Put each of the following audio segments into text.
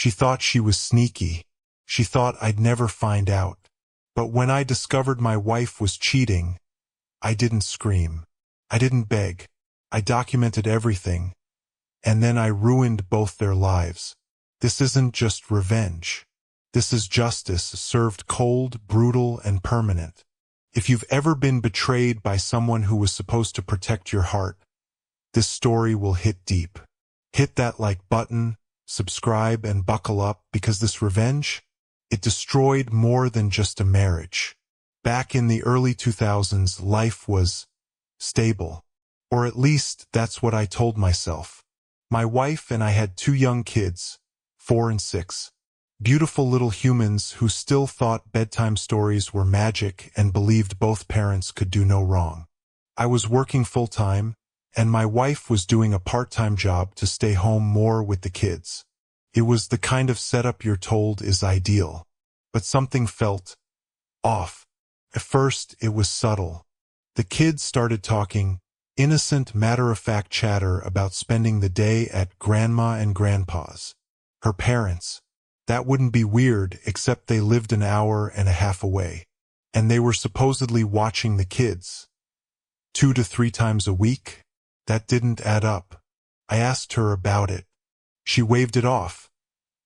She thought she was sneaky. She thought I'd never find out. But when I discovered my wife was cheating, I didn't scream. I didn't beg. I documented everything. And then I ruined both their lives. This isn't just revenge. This is justice served cold, brutal, and permanent. If you've ever been betrayed by someone who was supposed to protect your heart, this story will hit deep. Hit that like button, subscribe, and buckle up, because this revenge, it destroyed more than just a marriage. Back in the early 2000s, life was stable. Or at least that's what I told myself. My wife and I had 2 young kids, 4 and 6. Beautiful little humans who still thought bedtime stories were magic and believed both parents could do no wrong. I was working full-time, and my wife was doing a part-time job to stay home more with the kids. It was the kind of setup you're told is ideal. But something felt off. At first, it was subtle. The kids started talking, innocent, matter-of-fact chatter about spending the day at Grandma and Grandpa's. Her parents. That wouldn't be weird, except they lived an hour and a half away. And they were supposedly watching the kids 2 to 3 times a week? That didn't add up. I asked her about it. She waved it off.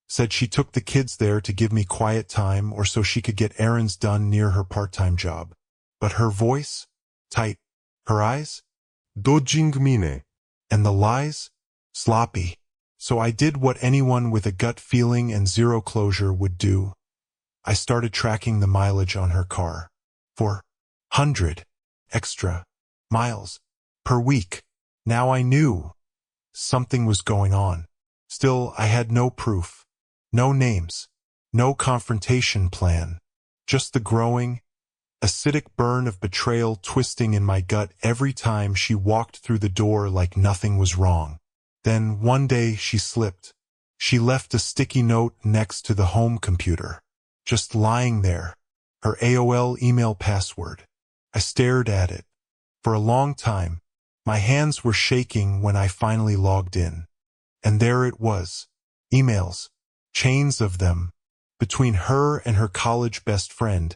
Said she took the kids there to give me quiet time or so she could get errands done near her part-time job. But her voice? Tight. Her eyes? Dodging mine. And the lies? Sloppy. So I did what anyone with a gut feeling and zero closure would do. I started tracking the mileage on her car. 400 extra miles per week. Now I knew something was going on. Still, I had no proof, no names, no confrontation plan, just the growing, acidic burn of betrayal twisting in my gut every time she walked through the door like nothing was wrong. Then one day she slipped. She left a sticky note next to the home computer, just lying there, her AOL email password. I stared at it. For a long time, my hands were shaking when I finally logged in. And there it was. Emails. Chains of them. Between her and her college best friend.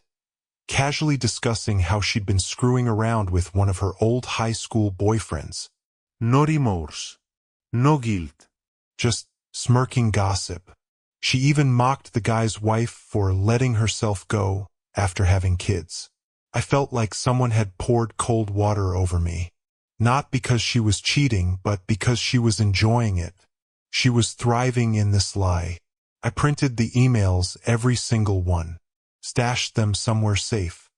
Casually discussing how she'd been screwing around with one of her old high school boyfriends. No remorse. No guilt. Just smirking gossip. She even mocked the guy's wife for letting herself go after having kids. I felt like someone had poured cold water over me. Not because she was cheating, but because she was enjoying it. She was thriving in this lie. I printed the emails, every single one. Stashed them somewhere safe.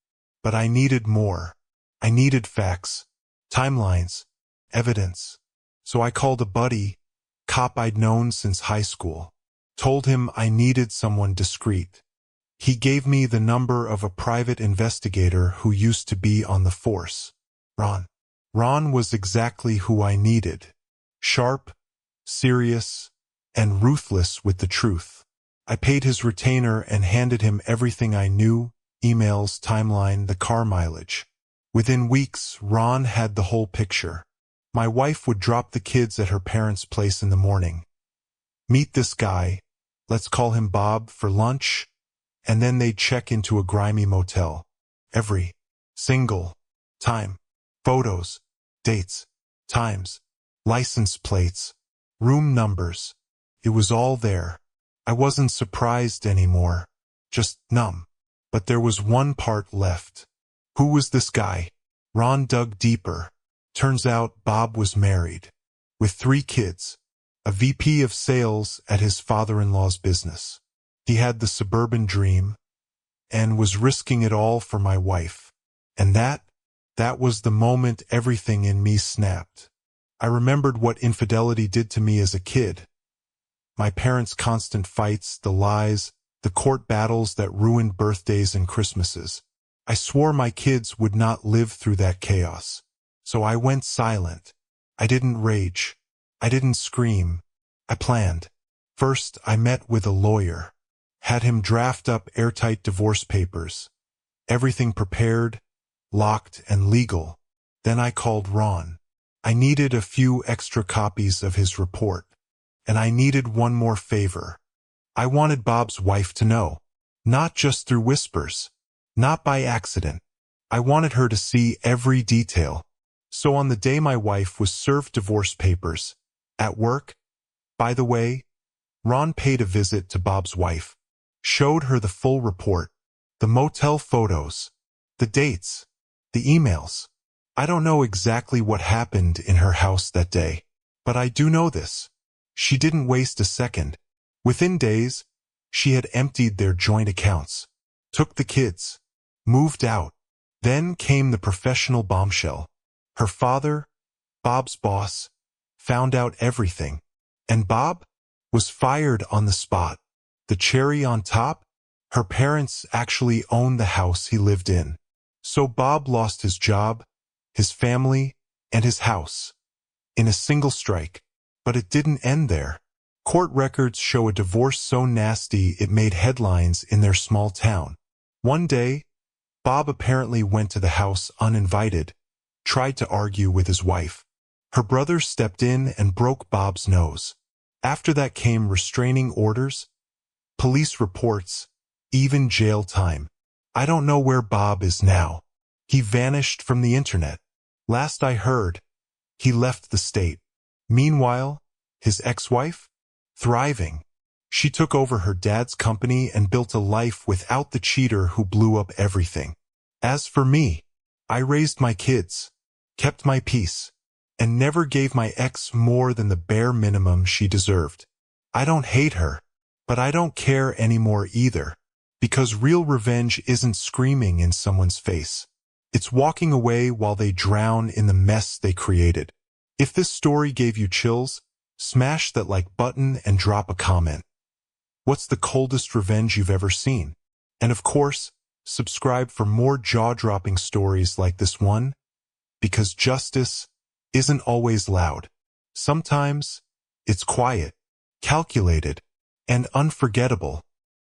But I needed more. I needed facts, timelines, evidence. So I called a buddy, cop I'd known since high school. Told him I needed someone discreet. He gave me the number of a private investigator who used to be on the force. Ron. Ron was exactly who I needed. Sharp, serious, and ruthless with the truth. I paid his retainer and handed him everything I knew, emails, timeline, the car mileage. Within weeks, Ron had the whole picture. My wife would drop the kids at her parents' place in the morning. Meet this guy, let's call him Bob, for lunch, and then they'd check into a grimy motel. Every single time. Photos, dates, times, license plates, room numbers. It was all there. I wasn't surprised anymore, just numb. But there was one part left. Who was this guy? Ron dug deeper. Turns out Bob was married, with 3 kids, a VP of sales at his father-in-law's business. He had the suburban dream, and was risking it all for my wife. And that was the moment everything in me snapped. I remembered what infidelity did to me as a kid. My parents' constant fights, the lies, the court battles that ruined birthdays and Christmases. I swore my kids would not live through that chaos. So I went silent. I didn't rage. I didn't scream. I planned. First, I met with a lawyer. Had him draft up airtight divorce papers. Everything prepared, locked, and legal. Then I called Ron. I needed a few extra copies of his report. And I needed one more favor. I wanted Bob's wife to know. Not just through whispers. Not by accident. I wanted her to see every detail. So on the day my wife was served divorce papers, at work, by the way, Ron paid a visit to Bob's wife, showed her the full report, the motel photos, the dates, the emails. I don't know exactly what happened in her house that day, but I do know this. She didn't waste a second. Within days, she had emptied their joint accounts, took the kids, moved out. Then came the professional bombshell. Her father, Bob's boss, found out everything. And Bob was fired on the spot. The cherry on top? Her parents actually owned the house he lived in. So Bob lost his job, his family, and his house in a single strike. But it didn't end there. Court records show a divorce so nasty it made headlines in their small town. One day, Bob apparently went to the house uninvited, tried to argue with his wife. Her brother stepped in and broke Bob's nose. After that came restraining orders, police reports, even jail time. I don't know where Bob is now. He vanished from the internet. Last I heard, he left the state. Meanwhile, his ex-wife? Thriving. She took over her dad's company and built a life without the cheater who blew up everything. As for me, I raised my kids, kept my peace, and never gave my ex more than the bare minimum she deserved. I don't hate her, but I don't care anymore either, because real revenge isn't screaming in someone's face. It's walking away while they drown in the mess they created. If this story gave you chills, smash that like button and drop a comment. What's the coldest revenge you've ever seen? And of course, subscribe for more jaw-dropping stories like this one, because justice isn't always loud. Sometimes it's quiet, calculated, and unforgettable.